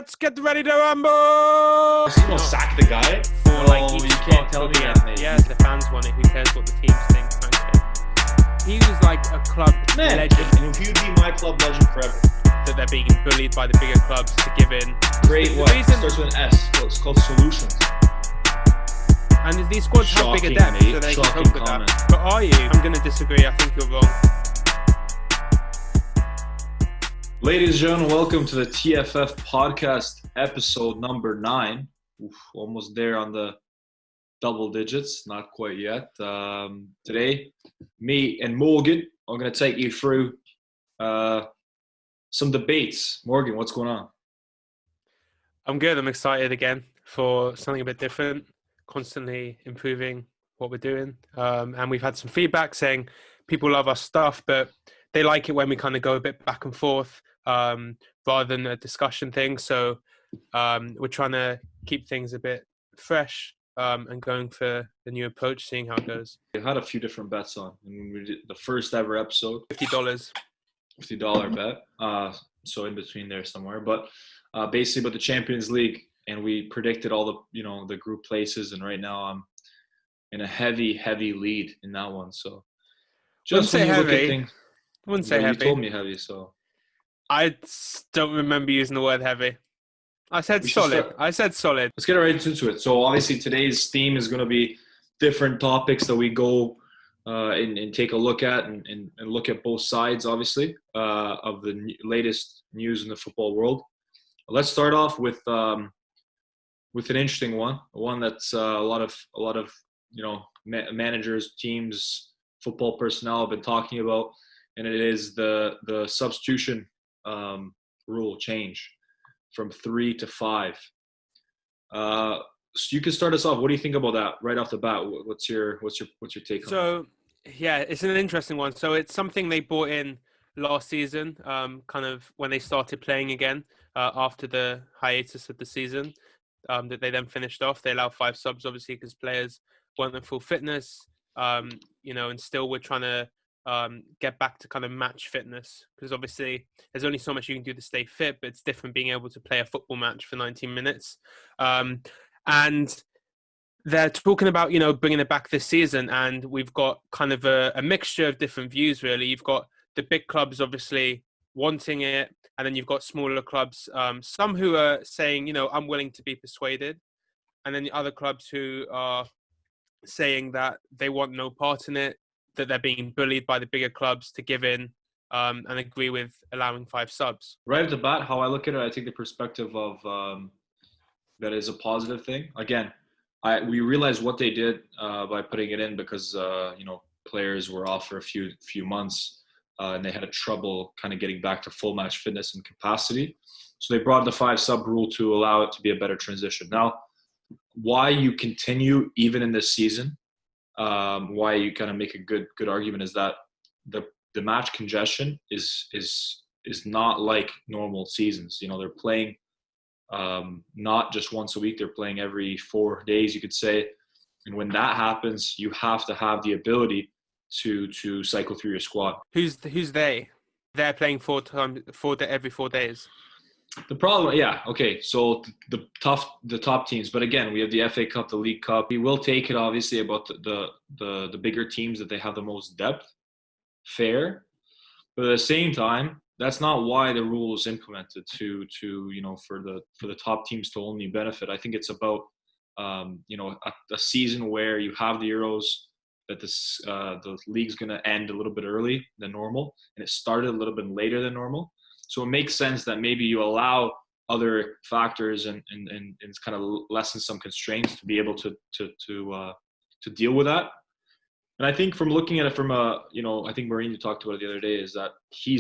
Let's get ready to rumble! You don't sack the guy. For like each you spot can't tell for me the that, mate. Yeah, the fans want it. Who cares what the teams think? Frankly, he was like a club legend. He would be my club legend forever. That they're being bullied by the bigger clubs to give in. Great. The What? reason, Starts with an S. Well, it's called Solutions. and these squads have bigger Shocking, depth, mate. so they can Shocking cope with comment. that. But are you? I'm going to disagree. I think you're wrong. Ladies and gentlemen, welcome to the TFF podcast, episode number 9. Oof, almost there on the double digits, not quite yet. Today, me and Morgan are going to take you through some debates. Morgan, what's going on? I'm good. I'm excited again for something a bit different, constantly improving what we're doing. And we've had some feedback saying people love our stuff, but they like it when we kind of go a bit back and forth rather than a discussion thing. So we're trying to keep things a bit fresh and going for the new approach, seeing how it goes. We had a few different bets on. And we did the first ever episode. $50. $50 bet. So in between there somewhere. But basically about the Champions League. And we predicted all the, the group places. And right now I'm in a heavy lead in that one. So just when you look at things. I wouldn't say heavy. You told me heavy, so. I don't remember using the word heavy. I said solid. Let's get right into it. So obviously today's theme is going to be different topics that we go and take a look at and look at both sides, obviously, of the latest news in the football world. Let's start off with an interesting one that's a lot of managers, teams, football personnel have been talking about, and it is the substitution rule change from 3 to 5. So you can start us off. What do you think about that right off the bat? What's your take on it? So yeah, it's an interesting one. So it's something they brought in last season, kind of when they started playing again after the hiatus of the season that they then finished off. They allowed 5 subs, obviously, because players weren't in full fitness, and still we're trying to get back to kind of match fitness, because obviously there's only so much you can do to stay fit, but it's different being able to play a football match for 90 minutes. And they're talking about, bringing it back this season, and we've got kind of a mixture of different views, really. You've got the big clubs obviously wanting it, and then you've got smaller clubs, some who are saying, I'm willing to be persuaded, and then the other clubs who are saying that they want no part in it, that they're being bullied by the bigger clubs to give in and agree with allowing 5 subs. Right off the bat, how I look at it, I take the perspective of that is a positive thing. Again, we realized what they did by putting it in because players were off for a few months and they had a trouble kind of getting back to full match fitness and capacity. So they brought the 5 sub rule to allow it to be a better transition. Now, why you continue even in this season? Why you kind of make a good argument is that the match congestion is not like normal seasons. They're playing not just once a week, they're playing every 4 days, you could say. And when that happens, you have to have the ability to cycle through your squad. Who's they? They're playing every 4 days. The problem, yeah, okay. So the top teams, but again, we have the FA Cup, the League Cup. We will take it obviously about the bigger teams that they have the most depth. Fair, but at the same time, that's not why the rule is implemented to for the top teams to only benefit. I think it's about a season where you have the Euros, that the league's going to end a little bit early than normal, and it started a little bit later than normal. So it makes sense that maybe you allow other factors and kind of lessen some constraints to be able to deal with that. And I think from looking at it from I think Mourinho talked about it the other day, is that he'll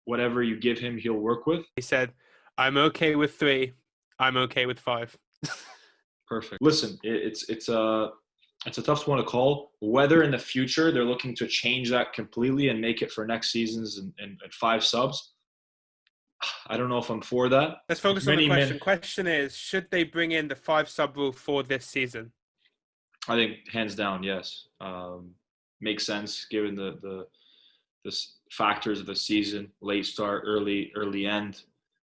whatever you give him, he'll work with. He said, I'm okay with 3. I'm okay with 5. Perfect. Listen, it's a tough one to call. Whether in the future they're looking to change that completely and make it for next seasons and 5 subs, I don't know if I'm for that. Let's focus on the question. Question is, should they bring in the 5 sub rule for this season? I think hands down, yes. Makes sense given the factors of the season, late start, early end.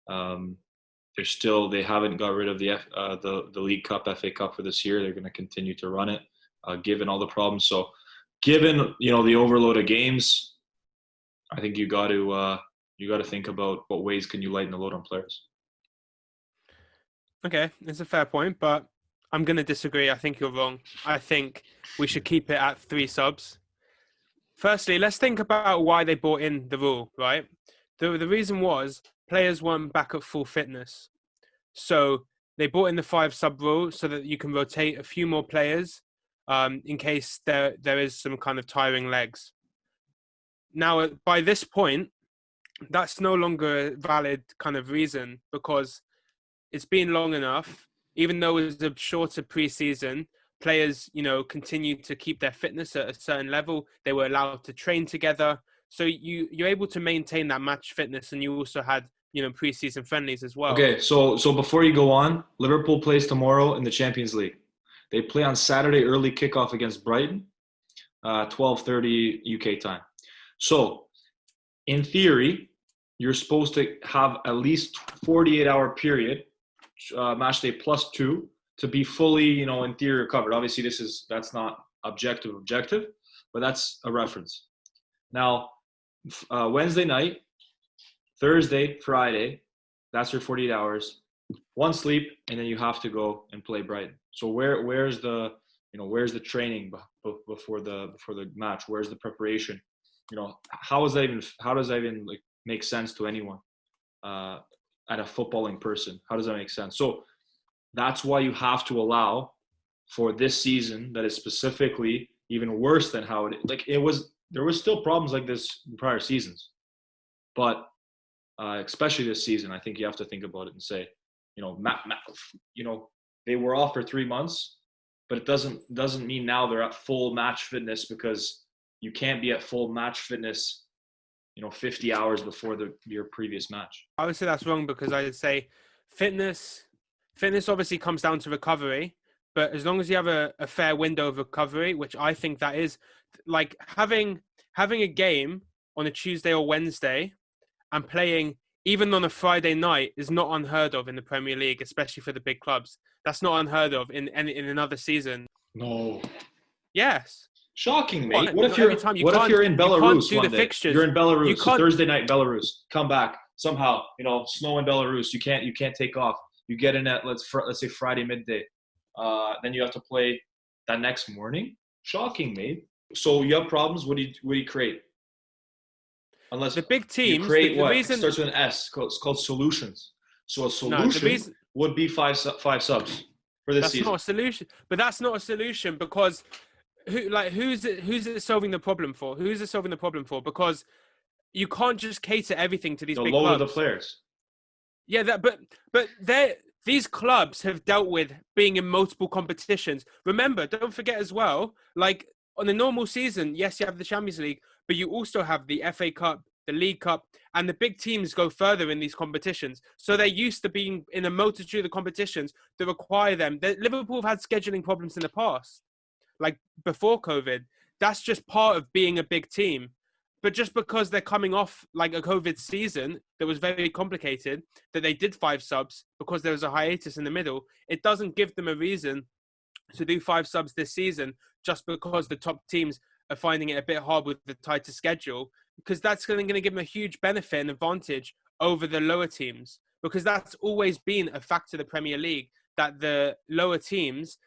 They haven't got rid of the League Cup, FA Cup for this year. They're going to continue to run it, given all the problems. So, given the overload of games, I think you got to think about what ways can you lighten the load on players. Okay, it's a fair point, but I'm going to disagree. I think you're wrong. I think we should keep it at 3 subs. Firstly, let's think about why they brought in the rule, right? The reason was players weren't back at full fitness. So they brought in the 5 sub rule so that you can rotate a few more players in case there is some kind of tiring legs. Now, by this point, that's no longer a valid kind of reason because it's been long enough. Even though it was a shorter preseason, players, continue to keep their fitness at a certain level. They were allowed to train together. So you're able to maintain that match fitness, and you also had, preseason friendlies as well. Okay, so before you go on, Liverpool plays tomorrow in the Champions League. They play on Saturday, early kickoff against Brighton, 12:30 UK time. So, in theory, you're supposed to have at least 48-hour period, match day plus 2, to be fully, in theory recovered. Obviously, that's not objective, but that's a reference. Now, Wednesday night, Thursday, Friday, that's your 48 hours. 1 sleep, and then you have to go and play Brighton. So where's the training before the match? Where's the preparation? How does that even like make sense to anyone at a footballing person? How does that make sense? So that's why you have to allow for this season that is specifically even worse than how it was. There was still problems like this in prior seasons, but especially this season, I think you have to think about it and say, they were off for 3 months, but it doesn't mean now they're at full match fitness, because you can't be at full match fitness, 50 hours before your previous match. I would say that's wrong, because I would say fitness obviously comes down to recovery, but as long as you have a fair window of recovery, which I think that is, like having a game on a Tuesday or Wednesday and playing even on a Friday night is not unheard of in the Premier League, especially for the big clubs. That's not unheard of in another season. No. Yes. Shocking, mate. What if you're in Belarus one day? You're in Belarus, Thursday night, Belarus. Come back somehow. Snow in Belarus. You can't take off. You get in at let's say Friday midday. Then you have to play that next morning. Shocking, mate. So you have problems. What do you create? Unless the big teams, you create the what reason, it starts with an S. It's called solutions. So a solution would be five subs for this season. That's not a solution. But that's not a solution, because who's it solving the problem for? Who's it solving the problem for? Because you can't just cater everything to these big clubs. The load of the players. Yeah, but these clubs have dealt with being in multiple competitions. Remember, don't forget as well, like on a normal season, yes, you have the Champions League, but you also have the FA Cup, the League Cup, and the big teams go further in these competitions. So they're used to being in a multitude of competitions that require them. Liverpool have had scheduling problems in the past, like before COVID. That's just part of being a big team. But just because they're coming off like a COVID season that was very complicated, that they did 5 subs because there was a hiatus in the middle, it doesn't give them a reason to do 5 subs this season just because the top teams are finding it a bit hard with the tighter schedule, because that's going to give them a huge benefit and advantage over the lower teams, because that's always been a factor of the Premier League, that the lower teams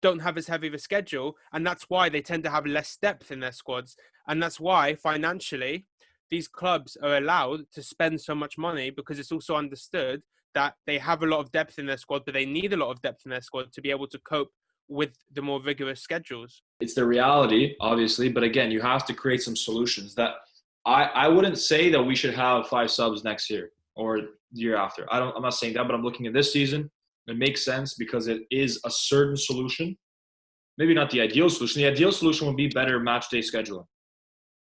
don't have as heavy of a schedule, and that's why they tend to have less depth in their squads, and that's why financially these clubs are allowed to spend so much money, because it's also understood that they have a lot of depth in their squad, but they need a lot of depth in their squad to be able to cope with the more rigorous schedules. It's the reality, obviously, but again, you have to create some solutions. That I wouldn't say that we should have 5 subs next year or the year after. I'm not saying that, but I'm looking at this season. It makes sense because it is a certain solution. Maybe not the ideal solution. The ideal solution would be better match day scheduling.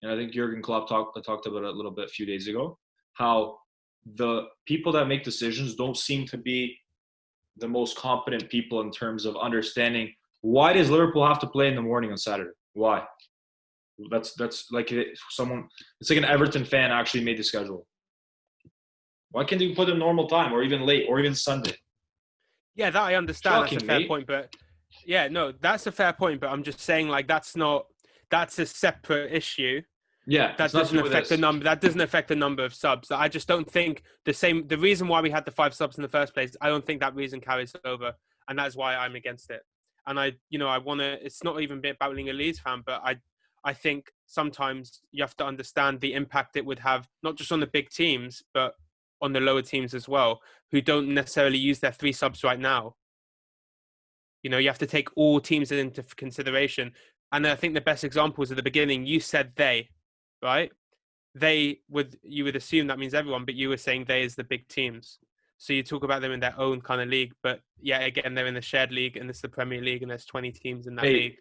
And I think Jurgen Klopp talked about it a little bit a few days ago, how the people that make decisions don't seem to be the most competent people in terms of understanding, why does Liverpool have to play in the morning on Saturday? Why? That's like someone. It's like an Everton fan actually made the schedule. Why can't you put a normal time or even late or even Sunday? Yeah, that I understand. Shocking, That's a fair mate. point, but yeah, no, that's a fair point. But I'm just saying, like, that's a separate issue. Yeah, That it's not to doesn't do with affect the this. number. That doesn't affect the number of subs. I just don't think the reason why we had the 5 subs in the first place, I don't think that reason carries over, and that's why I'm against it. And I want to. It's not even about being a Leeds fan, but I think sometimes you have to understand the impact it would have, not just on the big teams, but on the lower teams as well, who don't necessarily use their 3 subs right now. You have to take all teams into consideration. And I think the best example was at the beginning. You said they, right? You would assume that means everyone, but you were saying they as the big teams. So you talk about them in their own kind of league, but yeah, again, they're in the shared league, and it's the Premier League, and there's 20 teams in that league.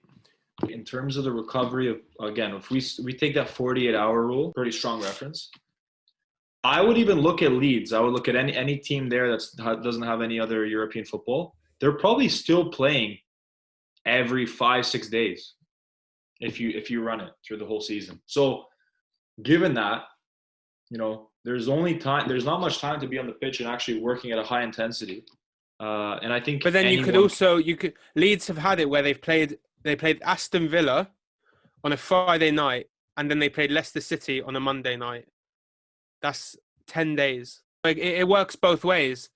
In terms of the recovery of, again, if we take that 48-hour rule, pretty strong reference. I would even look at Leeds. I would look at any team there that doesn't have any other European football. They're probably still playing every 5-6 days if you run it through the whole season. So given that, there's not much time to be on the pitch and actually working at a high intensity. And I think, but then Leeds have had it where they played Aston Villa on a Friday night, and then they played Leicester City on a Monday night. That's 10 days. Like it works both ways.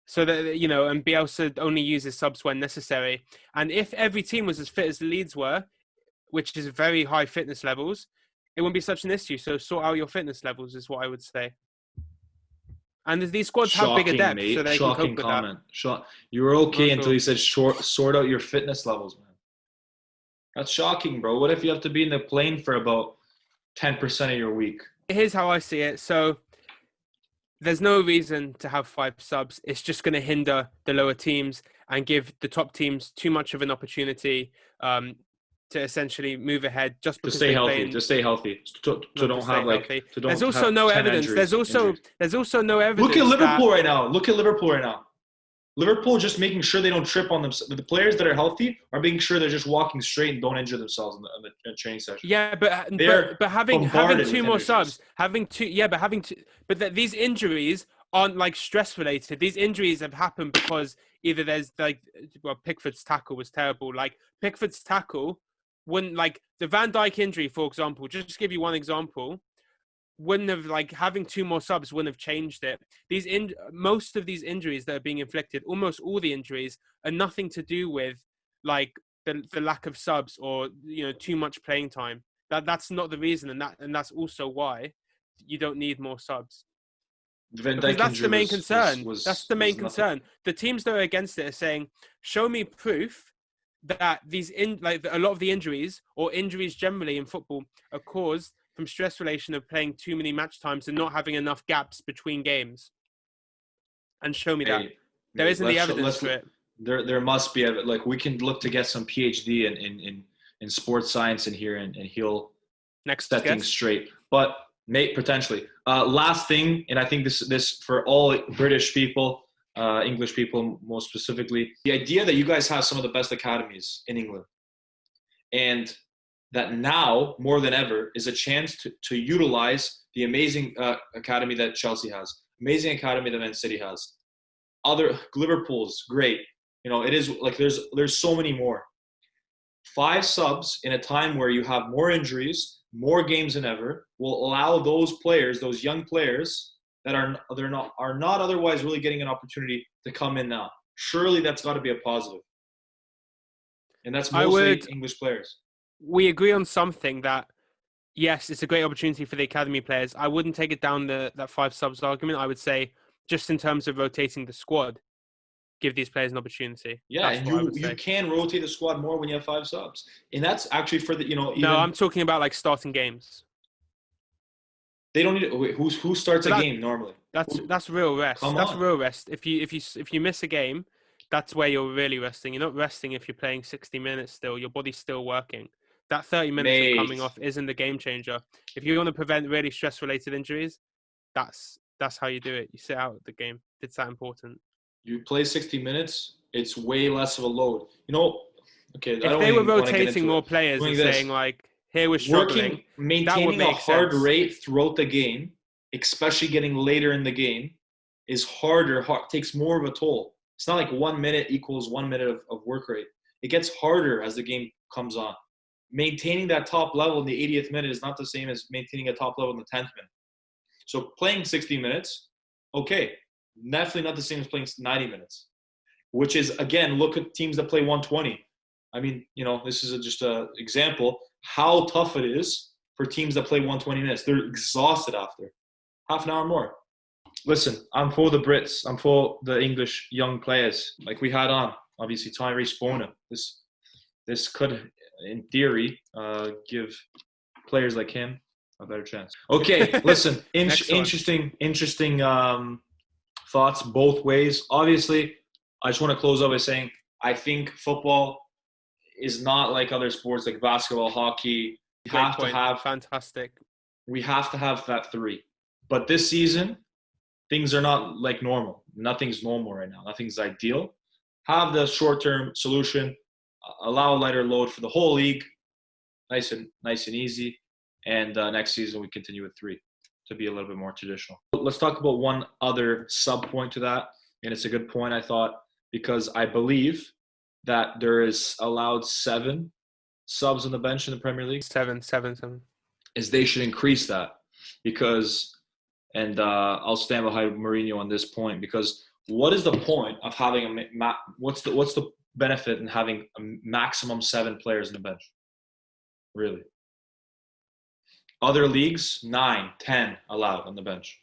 So that, and Bielsa only uses subs when necessary. And if every team was as fit as Leeds were, which is very high fitness levels, it wouldn't be such an issue. So sort out your fitness levels is what I would say. And these squads have bigger depth, so they can cope with that. You were okay until you said sort out your fitness levels, man. That's shocking, bro. What if you have to be in the plane for about 10% of your week? Here's how I see it. So there's no reason to have 5 subs. It's just going to hinder the lower teams and give the top teams too much of an opportunity to essentially move ahead just because to stay healthy. To don't have like. There's also no evidence. There's also no evidence. Look at Liverpool right now. Liverpool just making sure they don't trip on them. The players that are healthy are making sure they're just walking straight and don't injure themselves in the training session. Yeah, but having 2 more subs, but these injuries aren't like stress related. These injuries have happened because either there's Pickford's tackle was terrible. Like Pickford's tackle wouldn't, like the Van Dijk injury, for example, just to give you one example, wouldn't have, like, having 2 more subs wouldn't have changed it. Most of these injuries that are being inflicted, almost all the injuries, are nothing to do with like the lack of subs or too much playing time. That's not the reason, and that's also why you don't need more subs. Because that's the main concern. That's the main concern. The teams that are against it are saying, show me proof that a lot of the injuries or injuries generally in football are caused from stress relation of playing too many match times and not having enough gaps between games. And show me that. There isn't the evidence for it. There must be, like, we can look to get some PhD in sports science in here and he'll set things straight. But potentially. Last thing, and I think this for all British people, English people most specifically, the idea that you guys have some of the best academies in England, and that now more than ever is a chance to utilize the amazing academy that Chelsea has, amazing academy that Man City has, other Liverpool's great. It is like there's so many more. 5 subs in a time where you have more injuries, more games than ever, will allow those players, those young players that are not otherwise really getting an opportunity to come in now. Surely that's got to be a positive. And that's mostly English players. We agree on something that, yes, it's a great opportunity for the academy players. I wouldn't take it down that 5 subs argument. I would say, just in terms of rotating the squad, give these players an opportunity. Yeah, and you can rotate the squad more when you have 5 subs. And that's actually for the, No, I'm talking about like starting games. They don't need who starts a game normally? That's real rest. That's real rest. If you miss a game, that's where you're really resting. You're not resting if you're playing 60 minutes still. Your body's still working. That 30 minutes of coming off isn't the game changer. If you want to prevent really stress-related injuries, that's how you do it. You sit out the game. It's that important. You play 60 minutes, it's way less of a load. Okay. If they were rotating more players and saying, like, here we're struggling. Maintaining a hard rate throughout the game, especially getting later in the game, is harder. Takes more of a toll. It's not like 1 minute equals 1 minute of work rate. It gets harder as the game comes on. Maintaining that top level in the 80th minute is not the same as maintaining a top level in the 10th minute. So playing 60 minutes, okay, definitely not the same as playing 90 minutes, which is, again, look at teams that play 120. I mean, this is just an example how tough it is for teams that play 120 minutes. They're exhausted after half an hour more. Listen, I'm for the Brits. I'm for the English young players like we had on. Obviously, Tyrese Fornah. This could, in theory, give players like him a better chance. Okay, listen. Interesting thoughts both ways. Obviously, I just want to close out by saying I think football is not like other sports like basketball, hockey. Fantastic. We have to have that 3. But this season, things are not like normal. Nothing's normal right now. Nothing's ideal. Have the short-term solution. Allow a lighter load for the whole league. Nice and easy. And next season, we continue with 3 to be a little bit more traditional. Let's talk about one other sub-point to that. And it's a good point, I thought, because I believe that there is allowed 7 subs on the bench in the Premier League. 7. Is they should increase that because, and I'll stand behind Mourinho on this point, because what is the point of having what's the benefit in having a maximum 7 players on the bench? Really? Other leagues, 9, 10 allowed on the bench.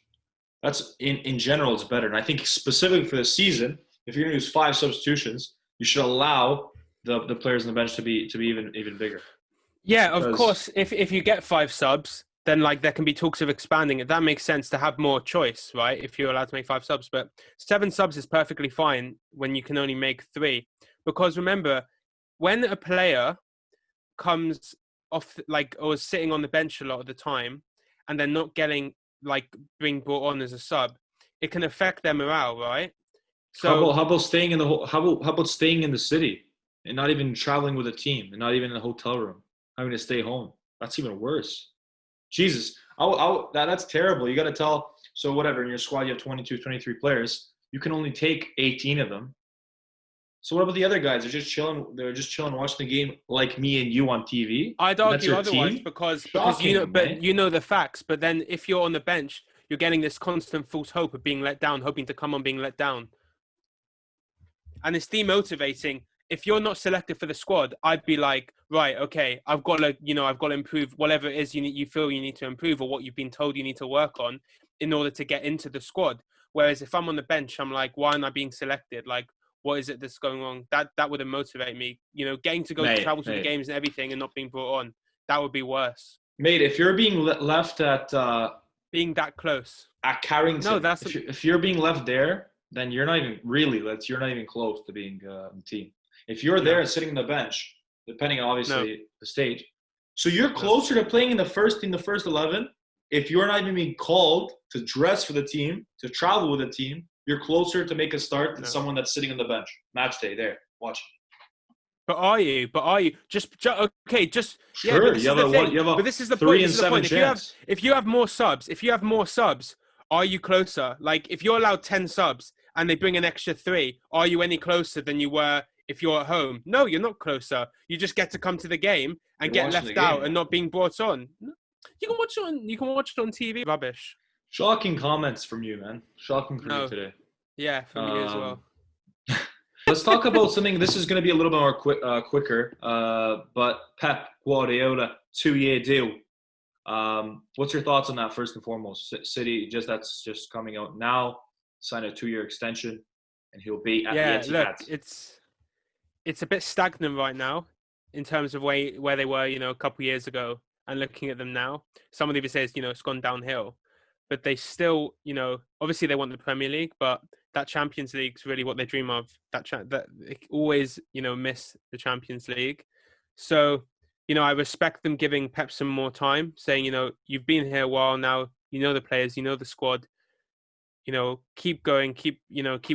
That's in general, it's better. And I think specifically for the season, if you're going to use 5 substitutions, you should allow the players on the bench to be even bigger. Yeah, of course. If you get 5 subs, then there can be talks of expanding it. That makes sense to have more choice, right? If you're allowed to make 5 subs, but 7 subs is perfectly fine when you can only make 3. Because remember, when a player comes off or is sitting on the bench a lot of the time, and they're not getting being brought on as a sub, it can affect their morale, right? So how about staying in the city and not even traveling with a team and not even in a hotel room, having to stay home? That's even worse. Jesus, that's terrible. You got to tell. So whatever, in your squad you have 22, 23 players. You can only take 18 of them. So what about the other guys? They're just chilling watching the game like me and you on TV. I'd argue otherwise because you know the facts. But then if you're on the bench, you're getting this constant false hope of being let down, hoping to come on being let down. And it's demotivating. If you're not selected for the squad, I'd be like, right, okay, I've got to improve whatever it is you feel you need to improve or what you've been told you need to work on in order to get into the squad. Whereas if I'm on the bench, I'm like, why am I being selected? What is it that's going wrong? That would motivate me. Getting to travel to the games and everything and not being brought on, that would be worse. Mate, if you're being left at being that close at Carrington, if you're being left there, then you're not even close to being on the team. If you're there and sitting on the bench, depending on obviously the stage, so you're closer to playing in the first 11. If you're not even being called to dress for the team, to travel with the team, you're closer to make a start than someone that's sitting on the bench. Match day there, watching. But are you? Okay, just sure. But this is the point. This is the point. If you have more subs, are you closer? If you're allowed 10 subs and they bring an extra 3, are you any closer than you were if you're at home? No, you're not closer. You just get to come to the game and get left out and not being brought on. You can watch it on TV. Rubbish. Shocking comments from you, man. Shocking from you today. Yeah, from you as well. Let's talk about something. This is going to be a little bit more quicker. But Pep Guardiola 2-year deal. What's your thoughts on that first and foremost? City that's just coming out now. Signed a 2-year extension, and he'll be at the Etihad. Look, it's a bit stagnant right now in terms of where they were, a couple of years ago, and looking at them now. Somebody would say it's gone downhill, but they still, obviously they want the Premier League, but that Champions League is really what they dream of. That they always, miss the Champions League. So, I respect them giving Pep some more time, saying, you've been here a while now, the players, the squad, keep going, keep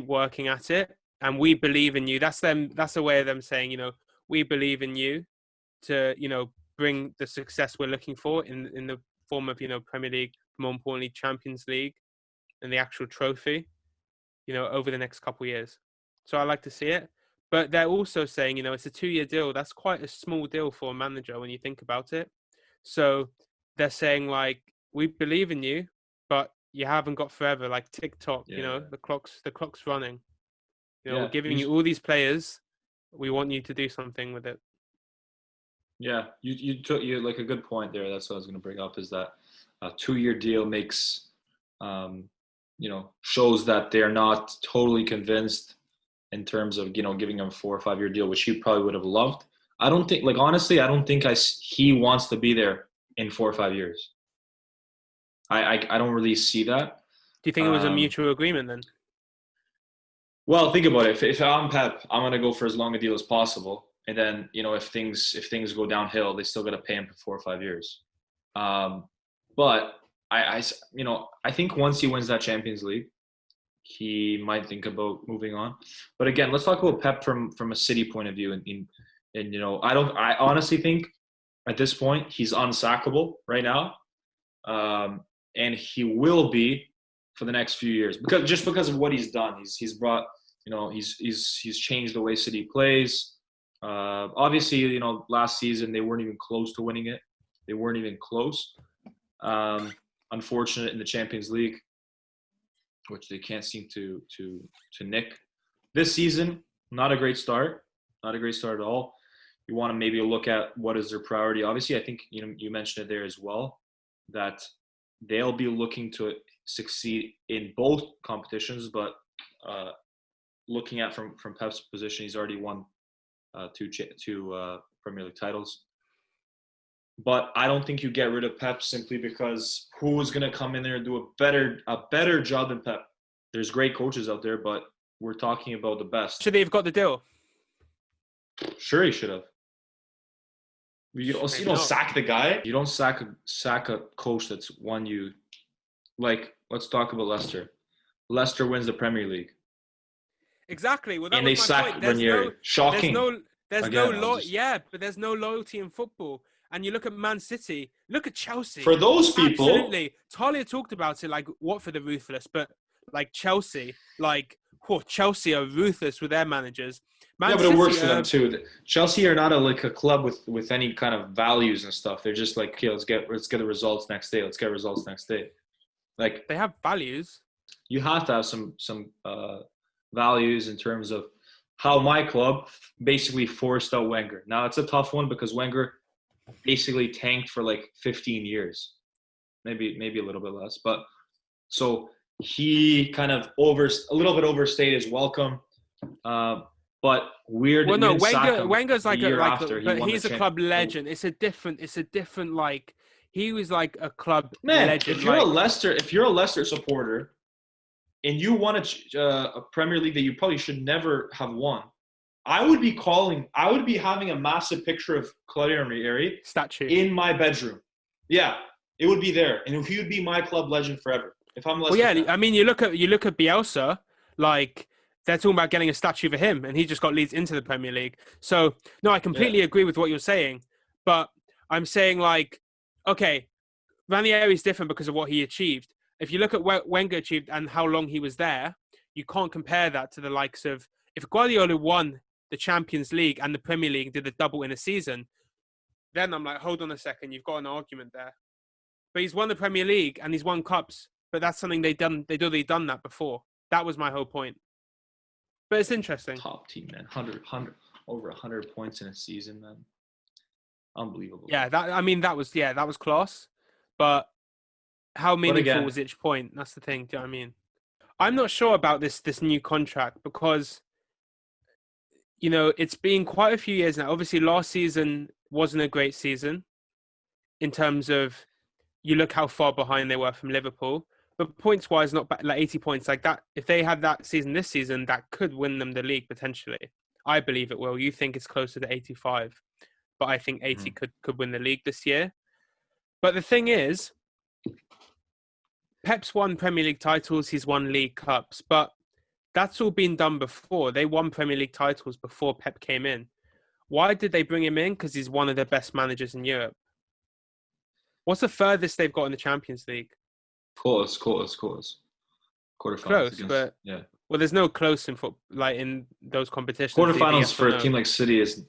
working at it. And we believe in you. That's a way of them saying, we believe in you to, bring the success we're looking for in the form of, Premier League, more importantly, Champions League and the actual trophy, over the next couple of years. So I like to see it. But they're also saying, it's a 2-year deal. That's quite a small deal for a manager when you think about it. So they're saying, like, we believe in you, but you haven't got forever. Like TikTok, the clock's running. We're giving you all these players. We want you to do something with it. Yeah, you took like a good point there. That's what I was going to bring up, is that a 2-year deal makes, shows that they're not totally convinced in terms of, giving him a 4 or 5 year deal, which he probably would have loved. I don't think, honestly, I don't think he wants to be there in 4 or 5 years. I don't really see that. Do you think it was a mutual agreement then? Well, think about it. If I'm Pep, I'm going to go for as long a deal as possible. And then, if things go downhill, they still got to pay him for 4 or 5 years. But I think once he wins that Champions League, he might think about moving on. But again, let's talk about Pep from a City point of view. And I honestly think at this point he's unsackable right now, and he will be for the next few years because of what he's done. He's brought, he's changed the way City plays. Obviously, last season they weren't even close to winning it. They weren't even close. Unfortunate in the Champions League, which they can't seem to nick. This season, not a great start. Not a great start at all. You want to maybe look at what is their priority. Obviously, I think you mentioned it there as well, that they'll be looking to succeed in both competitions. But looking at from Pep's position, he's already won two Premier League titles. But I don't think you get rid of Pep simply because who is going to come in there and do a better job than Pep? There's great coaches out there, but we're talking about the best. Should they have got the deal? Sure, he should have. You don't sack the guy. You don't sack a coach that's won you. Like, let's talk about Leicester. Leicester wins the Premier League. Exactly. Well, that and was they my sack point. Ranieri. Shocking. There's no loyalty in football. And you look at Man City, look at Chelsea. For those people, absolutely. Talia talked about it, like Watford are ruthless, but like Chelsea, Chelsea are ruthless with their managers. Man but City, it works for them too. Chelsea are not a club with any kind of values and stuff. They're just like, okay, let's get the results next day. Let's get results next day. Like, they have values. You have to have some values in terms of how my club basically forced out Wenger. Now it's a tough one because Wenger basically tanked for like 15 years, maybe a little bit less. But so he kind of a little bit overstayed his welcome. But weird. Well, no, Wenger's but he's a club legend. It's a different like. He was like a club legend. If you're a Leicester supporter, and you won a Premier League that you probably should never have won, I would be having a massive picture of Claudio Ranieri statue in my bedroom. Yeah, it would be there, and he would be my club legend forever. If I'm Leicester. Well, yeah, I mean, you look at Bielsa, like they're talking about getting a statue for him, and he just got Leeds into the Premier League. So no, I completely agree with what you're saying, but I'm saying like, okay, Ranieri is different because of what he achieved. If you look at what Wenger achieved and how long he was there, you can't compare that to the likes of if Guardiola won the Champions League and the Premier League, did a double in a season, then I'm like, hold on a second, you've got an argument there. But he's won the Premier League and he's won cups, but that's something they'd already done that before. That was my whole point. But it's interesting. Top team, man. 100 over 100 points in a season, man. Unbelievable. Yeah, that was class. But how meaningful was each point? That's the thing. Do you know what I mean? I'm not sure about this new contract because, it's been quite a few years now. Obviously, last season wasn't a great season in terms of you look how far behind they were from Liverpool. But points-wise, not bad, like 80 points like that. If they had that season this season, that could win them the league potentially. I believe it will. You think it's closer to 85, but I think 80 could win the league this year. But the thing is, Pep's won Premier League titles, he's won League Cups, but that's all been done before. They won Premier League titles before Pep came in. Why did they bring him in? Because he's one of the best managers in Europe. What's the furthest they've got in the Champions League? Quarters. Quarterfinals Close, against, but yeah. well, there's no close in like in those competitions. Quarterfinals yes for or a no? team like City is,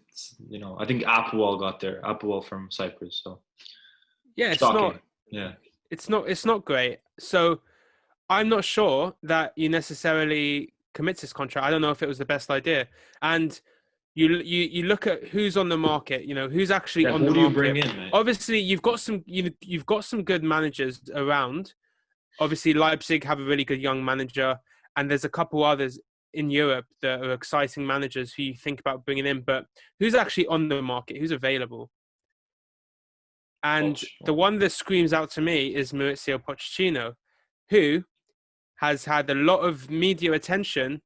I think Applewell got there. Applewell from Cyprus, so Yeah, shocking. Yeah. it's not great. So I'm not sure that you necessarily commit to this contract. I don't know if it was the best idea. And you look at who's on the market. You know, who's actually Yeah, on the who do you bring market. in, man? Obviously, you've got some good managers around. Obviously, Leipzig have a really good young manager, and there's a couple others in Europe that are exciting managers who you think about bringing in. But who's actually on the market? Who's available? And the one that screams out to me is Mauricio Pochettino, who has had a lot of media attention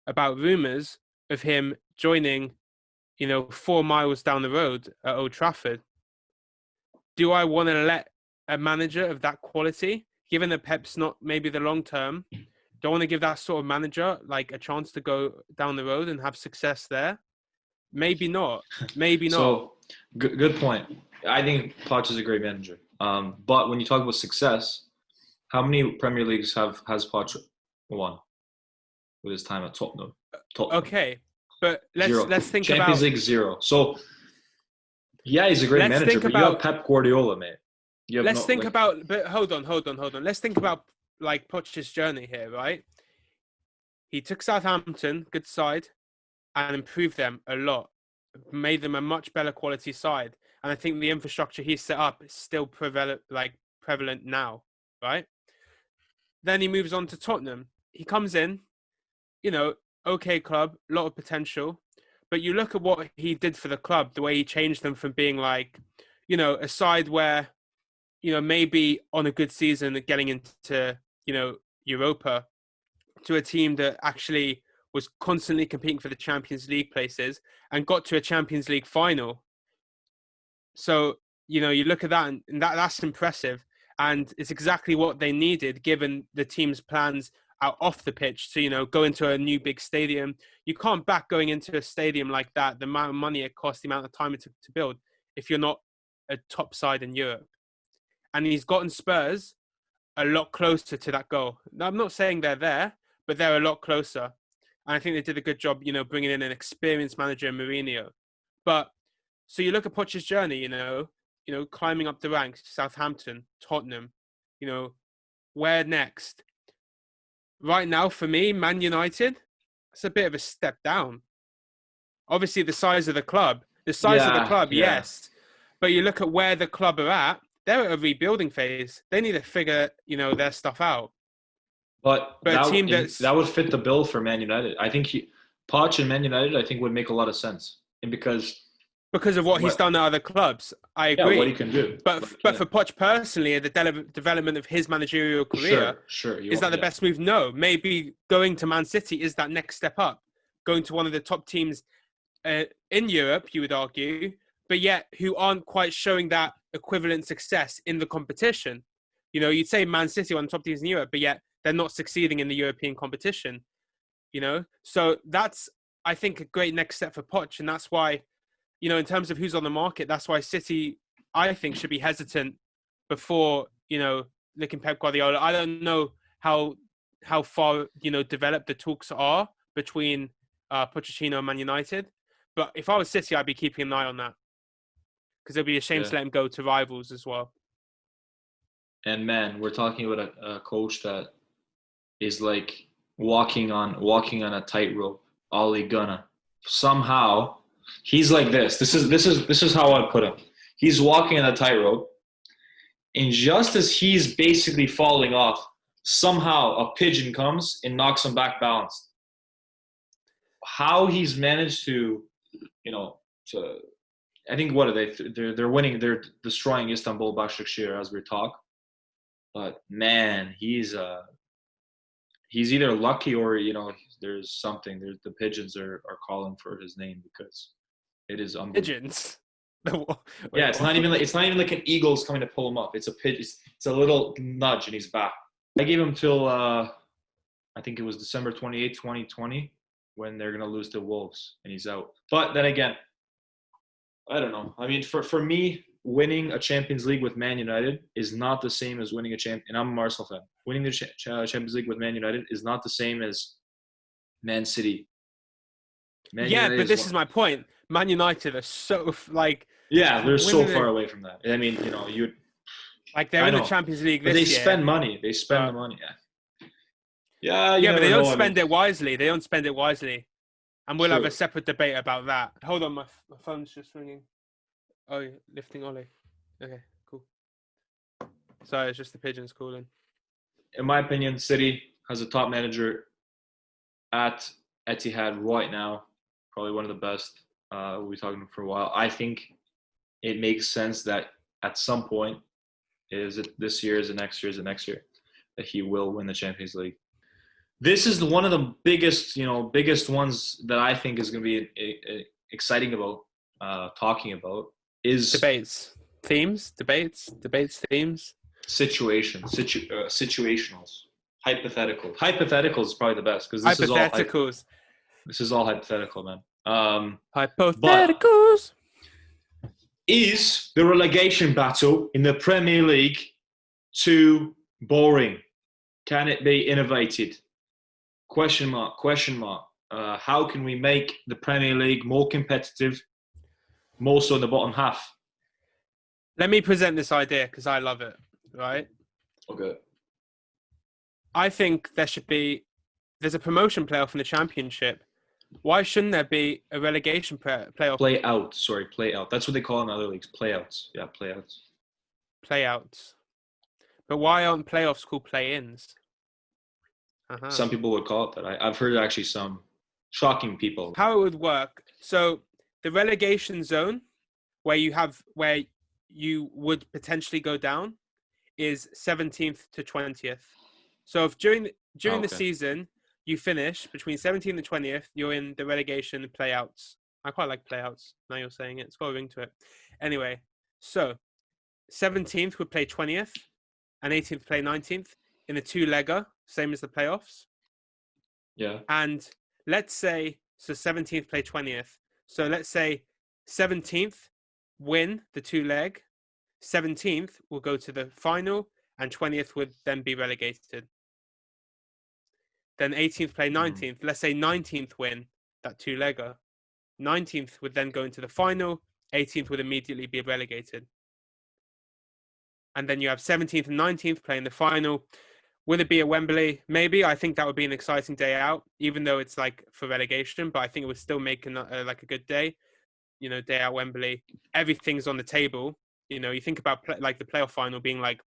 about rumors of him joining, 4 miles down the road at Old Trafford. Do I want to let a manager of that quality, given that Pep's not maybe the long term, do I want to give that sort of manager like a chance to go down the road and have success there? Maybe not. Maybe not. So, good point. I think Poch is a great manager. But when you talk about success, how many Premier Leagues has Poch won with his time at Tottenham? Okay, but Zero. let's think Champions about League 0. So, yeah, he's a great let's manager, think but you about have Pep Guardiola, man. You have let's no, think like, about. But hold on. Let's think about like Poch's journey here, right? He took Southampton, good side, and improved them a lot, made them a much better quality side. And I think the infrastructure he set up is still prevalent now, right? Then he moves on to Tottenham. He comes in, okay club, a lot of potential. But you look at what he did for the club, the way he changed them from being like, a side where, maybe on a good season getting into, Europa, to a team that actually was constantly competing for the Champions League places and got to a Champions League final. So, you look at that and that's impressive. And it's exactly what they needed given the team's plans out off the pitch to, go into a new big stadium. You can't back going into a stadium like that, the amount of money it costs, the amount of time it took to build, if you're not a top side in Europe. And he's gotten Spurs a lot closer to that goal. Now, I'm not saying they're there, but they're a lot closer. And I think they did a good job, bringing in an experienced manager, Mourinho. But so you look at Poch's journey, climbing up the ranks, Southampton, Tottenham, where next? Right now, for me, Man United, it's a bit of a step down. Obviously, the size of the club, yes. But you look at where the club are at, they're at a rebuilding phase. They need to figure, their stuff out. But a team that would fit the bill for Man United. I think Poch and Man United, I think, would make a lot of sense. And because of what he's done at other clubs, I agree. Yeah, what he can do. But for Poch personally, the development of his managerial career, sure. Is that the best move? No. Maybe going to Man City is that next step up. Going to one of the top teams in Europe, you would argue, but yet who aren't quite showing that equivalent success in the competition. You'd say Man City are one of the top teams in Europe, but yet they're not succeeding in the European competition. So that's, I think, a great next step for Poch, and that's why, in terms of who's on the market, that's why City, I think, should be hesitant before, looking Pep Guardiola. I don't know how far, developed the talks are between Pochettino and Man United. But if I was City, I'd be keeping an eye on that. Because it'd be a shame to let him go to rivals as well. And man, we're talking about a coach that is like walking on a tightrope. Ole Gunnar. Somehow, he's like this. This is how I put him. He's walking on a tightrope, and just as he's basically falling off, somehow a pigeon comes and knocks him back balanced. How he's managed to, I think what are they? They're winning. They're destroying Istanbul Başakşehir as we talk. But man, he's either lucky or there's something. The pigeons are calling for his name because it is unbelievable. Pigeons. Yeah, it's not even like an eagle's coming to pull him up. It's a pigeon. It's a little nudge and he's back. I gave him till I think it was December 28th, 2020, when they're gonna lose to Wolves and he's out. But then again, I don't know. I mean, for me, winning a Champions League with Man United is not the same as winning a and I'm a Arsenal fan. Winning the Champions League with Man United is not the same as Man City. Man Yeah, United but is this one. is my point. Man United are so like Yeah, they're so winning far it. away from that. I mean, you. Like they're I in the know, Champions League but they this year, spend money. They spend the but money. Yeah. Yeah, you yeah, but they never don't know. I mean, spend it wisely. They don't spend it wisely, and we'll have a true. separate debate about that. Hold on, my phone's just ringing. Oh, you're lifting Ollie. Okay, cool. Sorry, it's just the pigeons calling. In my opinion, City has a top manager at Etihad right now. Probably one of the best. We'll be talking for a while. I think it makes sense that at some point, is it this year, is it next year, is it next year, that he will win the Champions League. This is one of the biggest ones that I think is going to be exciting about talking about is Debates, themes, debates, themes. situationals, hypotheticals is probably the best because this is all Hypotheticals. this is all hypothetical, man. But Hypotheticals. is the relegation battle in the Premier League too boring? Can it be innovated? Question mark, question mark. How can we make the Premier League more competitive, more so in the bottom half? Let me present this idea because I love it, right? Okay. I think there's a promotion playoff in the Championship. Why shouldn't there be a relegation playoff? Play out. That's what they call it in other leagues. Playouts. Yeah, playouts. Playouts. But why aren't playoffs called play-ins? Uh-huh. Some people would call it that. I've heard actually some shocking people. How it would work. So the relegation zone where you would potentially go down is 17th to 20th. So if during the season you finish between 17th and 20th, you're in the relegation playouts. I quite like playouts. Now you're saying it. It's got a ring to it. Anyway, so 17th would play 20th and 18th play 19th in a two-legger, same as the playoffs. Yeah. And let's say, so 17th play 20th. So let's say 17th win the two-leg. 17th will go to the final and 20th would then be relegated. Then 18th play 19th. Let's say 19th win that two-legger. 19th would then go into the final. 18th would immediately be relegated. And then you have 17th and 19th playing the final. Will it be at Wembley? Maybe. I think that would be an exciting day out, even though it's like for relegation. But I think it would still make like a good day. You know, day out Wembley. Everything's on the table. You know, you think about like the playoff final being like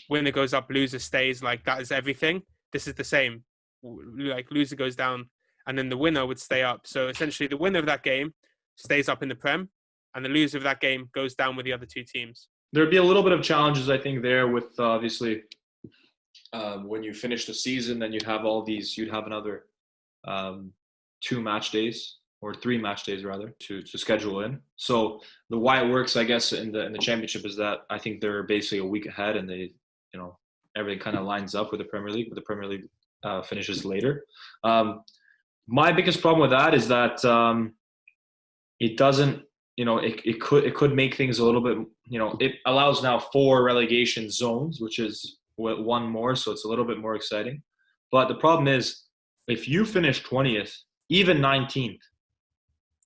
winner goes up, loser stays. Like that is everything. This is the same. Like loser goes down, and then the winner would stay up. So essentially, the winner of that game stays up in the Prem, and the loser of that game goes down with the other two teams. There'd be a little bit of challenges, I think, there with obviously when you finish the season, then you'd have another 2 match days or 3 match days rather to schedule in. So the why it works, I guess, in the championship is that I think they're basically a week ahead, and they, everything kind of lines up with the Premier League, but the Premier League finishes later. My biggest problem with that is that it doesn't, it could make things a little bit, it allows now 4 relegation zones, which is 1 more, so it's a little bit more exciting. But the problem is, if you finish 20th, even 19th,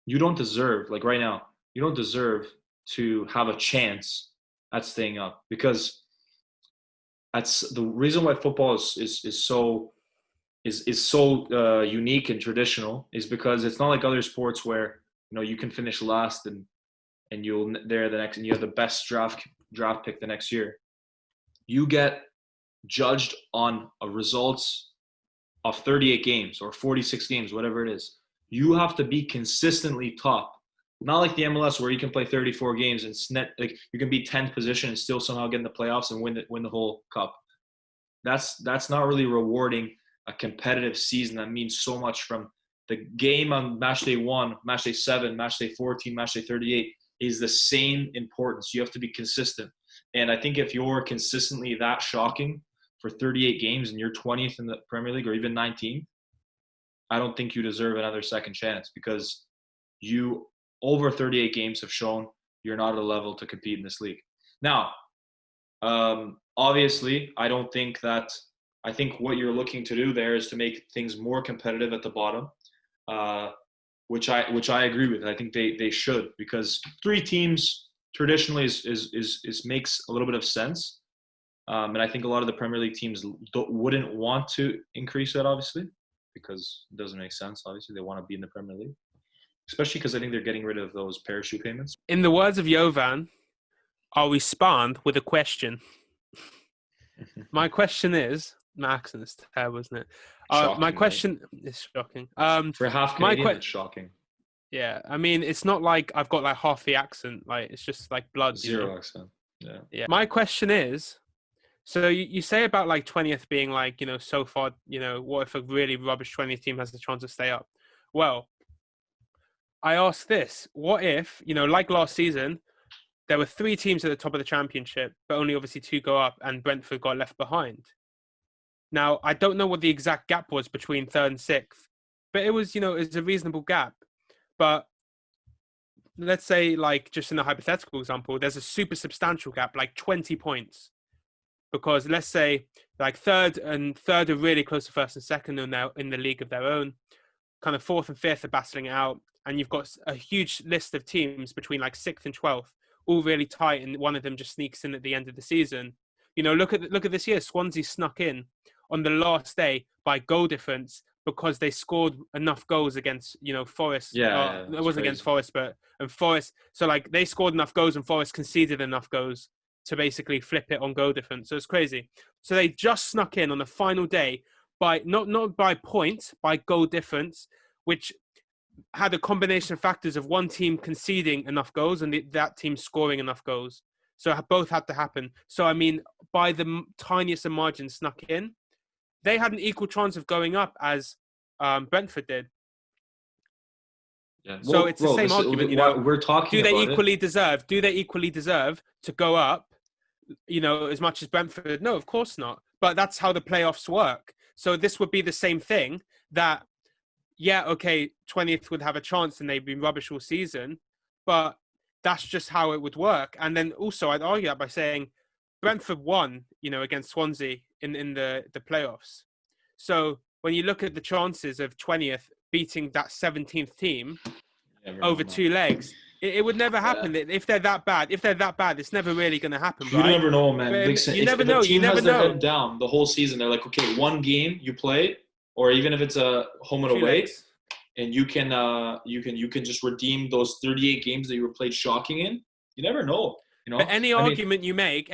you don't deserve, like right now, you don't deserve to have a chance at staying up, because that's the reason why football is so unique and traditional, is because it's not like other sports where you can finish last and you'll there the next, and you have the best draft pick the next year. You get judged on a results of 38 games or 46 games, whatever it is. You have to be consistently top. Not like the MLS where you can play 34 games and like you can be 10th position and still somehow get in the playoffs and win the whole cup. That's not really rewarding a competitive season that means so much. From the game on match day 1, match day 7, match day 14, match day 38 is the same importance. You have to be consistent. And I think if you're consistently that shocking for 38 games and you're 20th in the Premier League or even 19th, I don't think you deserve another second chance, because you over 38 games have shown you're not at a level to compete in this league. Now, obviously, I think what you're looking to do there is to make things more competitive at the bottom, which I agree with. I think they should, because 3 teams traditionally is makes a little bit of sense. And I think a lot of the Premier League teams wouldn't want to increase that, obviously, because it doesn't make sense. Obviously, they want to be in the Premier League, especially because I think they're getting rid of those parachute payments. In the words of Jovan, I'll respond with a question. My question is, my accent is terrible, isn't it? Shocking, my question is shocking. For half Canadian, it's shocking. Yeah, I mean, it's not like I've got like half the accent. Like, it's just like blood. Zero accent. Yeah. My question is, so you say about like 20th being like, so far, what if a really rubbish 20th team has the chance to stay up? Well, I ask this: what if, like last season, there were 3 teams at the top of the championship, but only obviously 2 go up, and Brentford got left behind. Now, I don't know what the exact gap was between 3rd and 6th, but it was, it's a reasonable gap. But let's say, like, just in a hypothetical example, there's a super substantial gap, like 20 points. Because let's say, like, third are really close to 1st and 2nd, and they're in the league of their own. Kind of 4th and 5th are battling it out. And you've got a huge list of teams between, like, 6th and 12th, all really tight, and one of them just sneaks in at the end of the season. Look at this year. Swansea snuck in on the last day by goal difference because they scored enough goals against, Forest. Yeah, it wasn't against Forest, but Forest. So, like, they scored enough goals and Forest conceded enough goals to basically flip it on goal difference. So it's crazy. So they just snuck in on the final day by not by points, by goal difference, which had a combination of factors of one team conceding enough goals and that team scoring enough goals. So both had to happen. So, I mean, by the tiniest of margins snuck in, they had an equal chance of going up as Brentford did. Yeah. So it's the same argument, We're talking. Do they equally deserve to go up, as much as Brentford? No, of course not. But that's how the playoffs work. So this would be the same thing that, yeah, okay, 20th would have a chance and they've been rubbish all season, but that's just how it would work. And then also I'd argue that by saying Brentford won, against Swansea in the playoffs. So when you look at the chances of 20th beating that 17th team over 2 legs, it would never happen. If they're that bad, it's never really going to happen. You never know, man. You never know. If a team has their head down the whole season, they're like, okay, 1 game you play, or even if it's a home and away, and you can just redeem those 38 games that you were played shocking in. You never know. But any argument you make,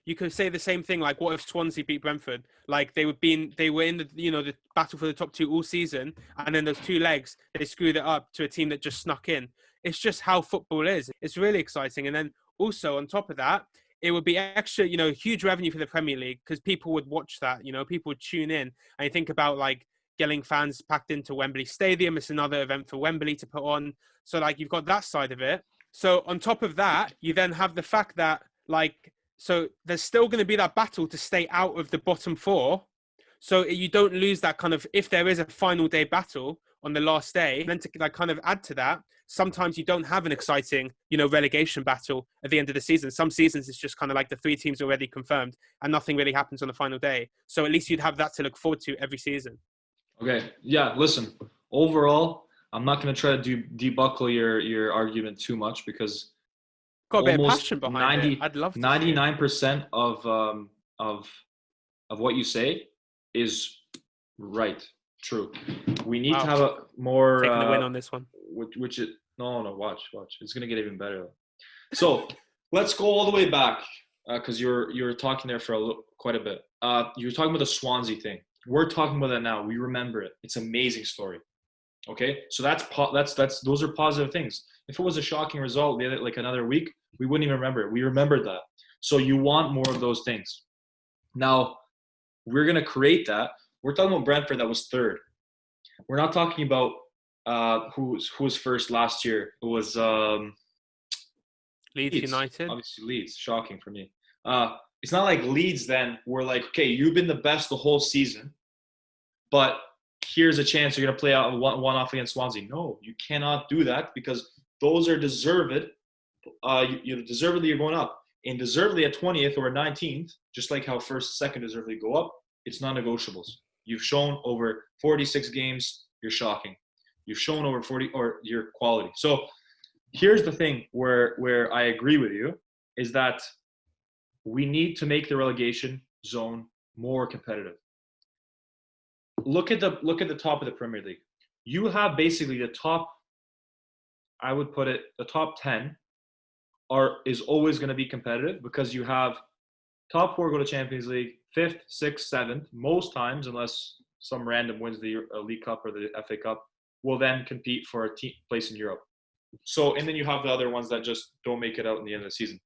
you could say the same thing. Like, what if Swansea beat Brentford? Like, they were in the the battle for the top 2 all season, and then those 2 legs they screwed it up to a team that just snuck in. It's just how football is. It's really exciting. And then also on top of that, it would be extra, huge revenue for the Premier League because people would watch that. People would tune in. And you think about like getting fans packed into Wembley Stadium. It's another event for Wembley to put on. So like you've got that side of it. So on top of that, you then have the fact that so there's still going to be that battle to stay out of the bottom 4. So you don't lose that kind of, if there is a final day battle on the last day, then to kind of add to that, sometimes you don't have an exciting, relegation battle at the end of the season. Some seasons it's just kind of like the 3 teams already confirmed and nothing really happens on the final day. So at least you'd have that to look forward to every season. Okay. Yeah. Listen, overall, I'm not going to try to debuckle your argument too much because got a bit of passion behind it. I'd love to 99% of what you say is right, true. We need to have a more taking the win on this one. Which it watch. It's going to get even better. So let's go all the way back because you're talking there for quite a bit. You were talking about the Swansea thing. We're talking about that now. We remember it. It's an amazing story. Okay, so those are positive things. If it was a shocking result, like another week, we wouldn't even remember it. We remembered that. So you want more of those things. Now, we're gonna create that. We're talking about Brentford that was 3rd. We're not talking about who was first last year. It was Leeds United. Obviously, Leeds. Shocking for me. It's not like Leeds then were like, okay, you've been the best the whole season, but here's a chance you're going to play out one off against Swansea. No, you cannot do that because those are deserved. You deservedly you're going up. And deservedly at 20th or 19th, just like how first, second deservedly go up, it's non-negotiables. You've shown over 46 games, you're shocking. You've shown over 40 or your quality. So here's the thing where I agree with you is that we need to make the relegation zone more competitive. Look at the top of the Premier League. You have basically the top, I would put it, the top 10 is always going to be competitive because you have top 4 go to Champions League, 5th, 6th, 7th, most times, unless some random wins the League Cup or the FA Cup, will then compete for a place in Europe. So, and then you have the other ones that just don't make it out in the end of the season.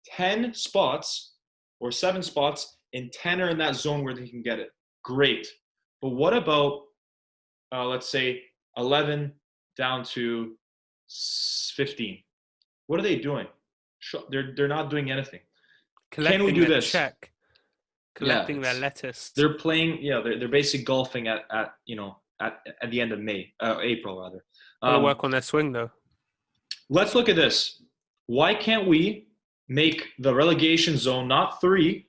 10 spots or 7 spots, and 10 are in that zone where they can get it. Great. But what about, let's say, 11 down to 15? What are they doing? They're not doing anything. Can we do this? Check. Collecting their lettuce. They're playing. Yeah, they're basically golfing at the end of April rather. Gotta work on their swing though. Let's look at this. Why can't we make the relegation zone not 3,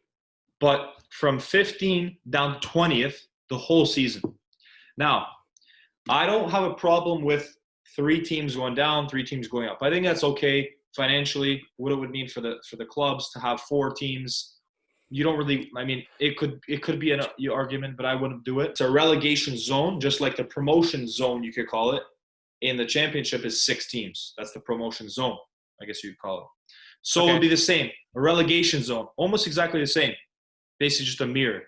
but from 15 down to 20th the whole season? Now, I don't have a problem with 3 teams going down, 3 teams going up. I think that's okay financially. What it would mean for the clubs to have 4 teams, you don't really. I mean, it could be an argument, but I wouldn't do it. It's a relegation zone, just like the promotion zone, you could call it. In the championship is 6 teams. That's the promotion zone, I guess you'd call it. So okay. It would be the same. A relegation zone, almost exactly the same. Basically just a mirror.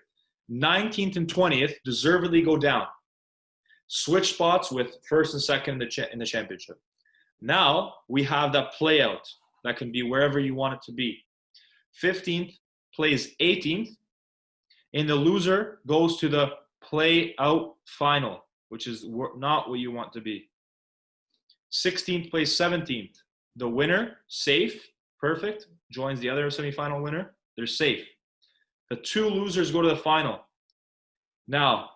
19th and 20th deservedly go down. Switch spots with first and second in the championship. Now we have that play out that can be wherever you want it to be. 15th plays 18th, and the loser goes to the play out final, which is not what you want to be. 16th plays 17th. The winner, safe, perfect, joins the other semifinal winner. They're safe. The 2 losers go to the final. Now,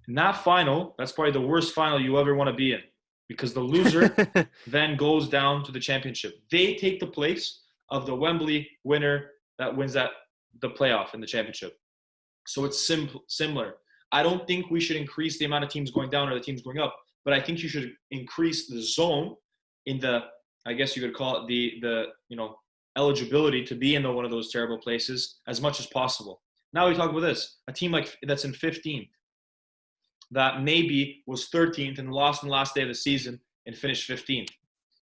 in that final, that's probably the worst final you ever want to be in because the loser then goes down to the championship. They take the place of the Wembley winner that wins the playoff in the championship. So it's similar. I don't think we should increase the amount of teams going down or the teams going up, but I think you should increase the zone in the, I guess you could call it the eligibility to be in one of those terrible places as much as possible. Now we talk about this. A team like that's in 15th that maybe was 13th and lost on the last day of the season and finished 15th.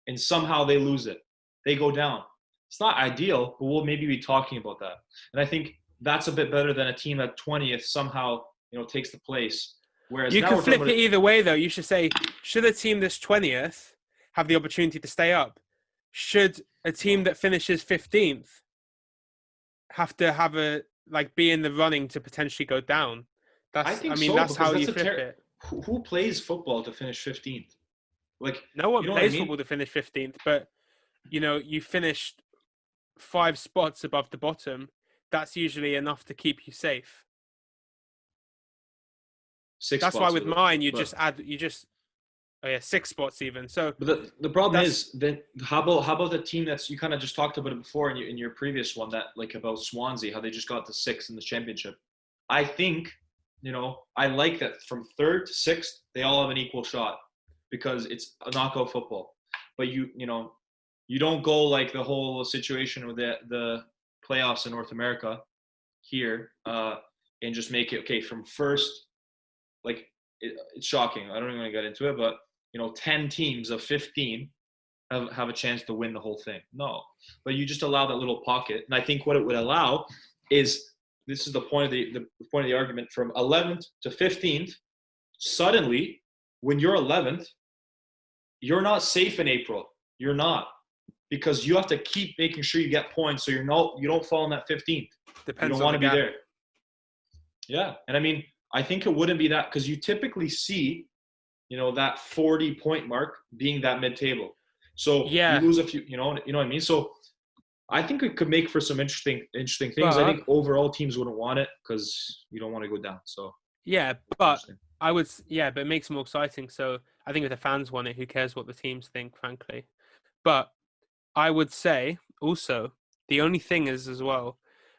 And somehow they lose it. They go down. It's not ideal, but we'll maybe be talking about that. And I think that's a bit better than a team at 20th somehow, takes the place. Whereas you now could flip it either way, though. You should say, should a team that's 20th have the opportunity to stay up? Should a team that finishes 15th have to be in the running to potentially go down? That's how you flip it. Who plays football to finish 15th? No one plays football to finish 15th, but you finished 5 spots above the bottom. That's usually enough to keep you safe. 6 That's spots why with mine you just 6 spots even. So, but the problem is that how about the team that's, you kind of just talked about it before in your previous one, that about Swansea, how they just got to 6th in the championship. I think I like that from 3rd to 6th they all have an equal shot because it's a knockout football. But you don't go like the whole situation with the playoffs in North America here and just make it okay from first. It's shocking. I don't even want to get into it, but 10 teams of 15 have a chance to win the whole thing. No, but you just allow that little pocket, and I think what it would allow is, this is the point of the argument, from 11th to 15th. Suddenly, when you're 11th, you're not safe in April. You're not, because you have to keep making sure you get points, so you don't fall in that 15th. Depends. You don't want to be there. Yeah, and I mean, I think it wouldn't be that, because you typically see, that 40-point mark being that mid-table. So you lose a few, you know what I mean? So I think it could make for some interesting things. I think overall teams wouldn't want it because you don't want to go down. So yeah, but Yeah, but it makes it more exciting. So I think if the fans want it, who cares what the teams think, frankly. But I would say also the only thing is as well,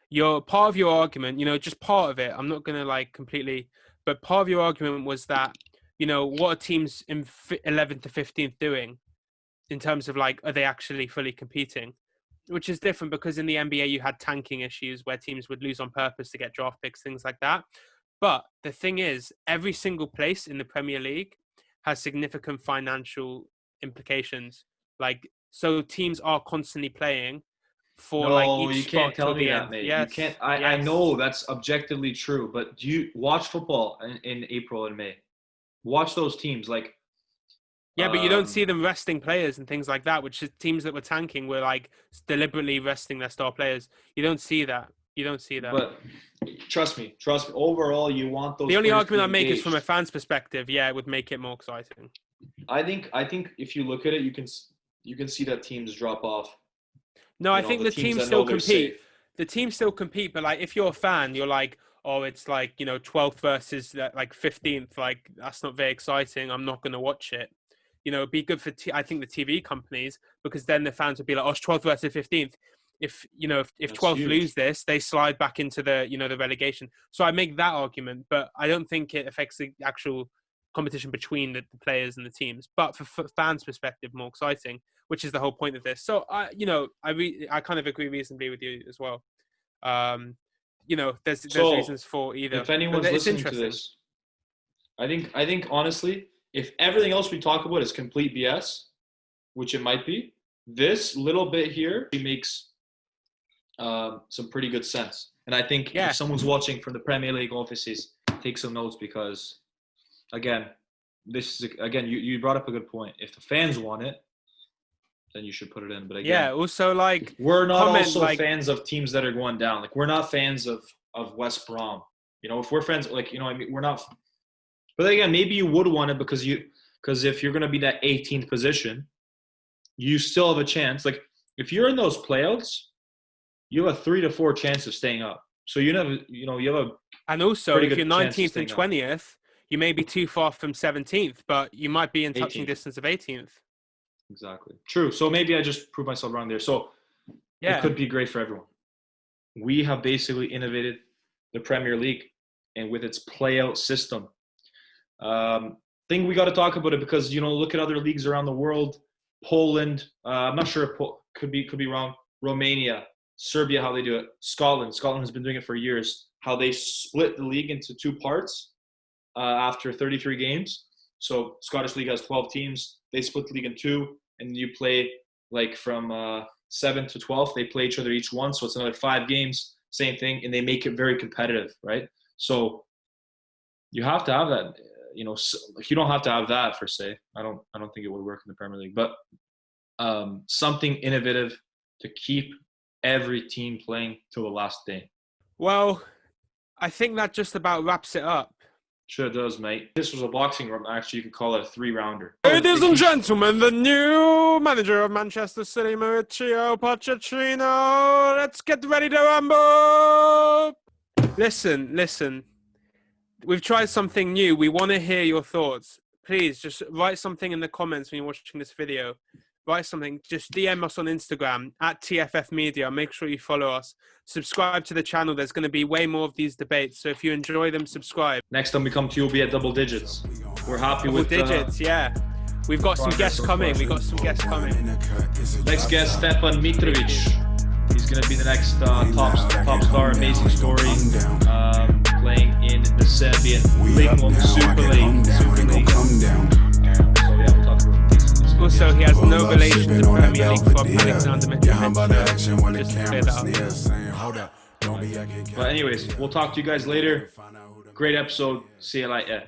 your part of your argument, just part of it. I'm not gonna like completely, but part of your argument was that what are teams in 11th to 15th doing in terms of like, are they actually fully competing? Which is different because in the NBA you had tanking issues where teams would lose on purpose to get draft picks, things like that. But the thing is, every single place in the Premier League has significant financial implications. Like, so teams are constantly playing for like No, each you can't spot tell till me the that, end. mate. You Yes, can't. I yes. know that's objectively true, but do you watch football in April and May? Watch those teams. Like, Yeah, but you don't um, see them resting players and things like that, which is teams that were tanking were like deliberately resting their star players. You don't see that. You don't see that. but trust me. Overall, you want those The only players to argument be I make is from a engaged. fan's perspective. Yeah, it would make it more exciting. I think if you look at it, you can see that teams drop off. No, I think The the teams teams that know still they're safe. compete. The teams still compete, but like if you're a fan, you're like, oh, it's like 12th versus like 15th. Like that's not very exciting. I'm not going to watch it. It'd be good for I think the TV companies because then the fans would be like, oh, it's 12th versus 15th. If That's 12th lose huge. this, they slide back into the relegation. So I make that argument, but I don't think it affects the actual competition between the players and the teams. But for fans' perspective, more exciting, which is the whole point of this. So I kind of agree reasonably with you as well. There's So reasons for either, if but anyone's it's listening to interesting. this, I think honestly, if everything else we talk about is complete BS, which it might be, this little bit here makes some pretty good sense. And I think Yeah, if someone's watching from the Premier League offices, take some notes because, again, you brought up a good point. If the fans want it, then you should put it in. But yeah. again, Also, like we're not comment also like fans of teams that are going down. Like we're not fans of West Brom. If we're fans, like I mean, we're not. But again, maybe you would want it because if you're going to be that 18th position, you still have a chance. Like if you're in those playouts, you have a 3 to 4 chance of staying up. So you have a and also pretty if you're good chance of 19th and staying up. 20th, you may be too far from 17th, but you might be in touching 18th. distance of 18th. Exactly. True. So maybe I just proved myself wrong there. So it could be great for everyone. We have basically innovated the Premier League and with its play-out system. Think we got to talk about it because look at other leagues around the world. Poland, I'm not sure if could be wrong. Romania, Serbia, how they do it. Scotland has been doing it for years. How they split the league into 2 parts after 33 games. So Scottish league has 12 teams. They split the league in 2, and you play like from 7th to 12th. They play each other each one, so it's another 5 games. Same thing, and they make it very competitive, right? So you have to have that. You don't have to have that per se. I don't think it would work in the Premier League, but something innovative to keep every team playing till the last day. Well, I think that just about wraps it up. Sure does, mate. This was a boxing round. Actually, you could call it a 3-rounder. Ladies and gentlemen, the new manager of Manchester City, Mauricio Pochettino. Let's get ready to rumble. Listen. We've tried something new. We want to hear your thoughts. Please just write something in the comments when you're watching this video. Write something. Just DM us on Instagram at TFF Media. Make sure you follow us. Subscribe to the channel. There's going to be way more of these debates. So if you enjoy them, subscribe. Next time we come to you, we'll be at double digits. We're happy with digits, yeah. We've got some guests coming. Next guest, Stefan Mitrovic. He's going to be the next top star, amazing story, playing in the Serbian League 1 Super League. So yeah, we'll talk about this. Also, he has no relation to the Premier League club Alexander Mitrovic. Just to clear that up. But anyways, we'll talk to you guys later. Great episode. See you later.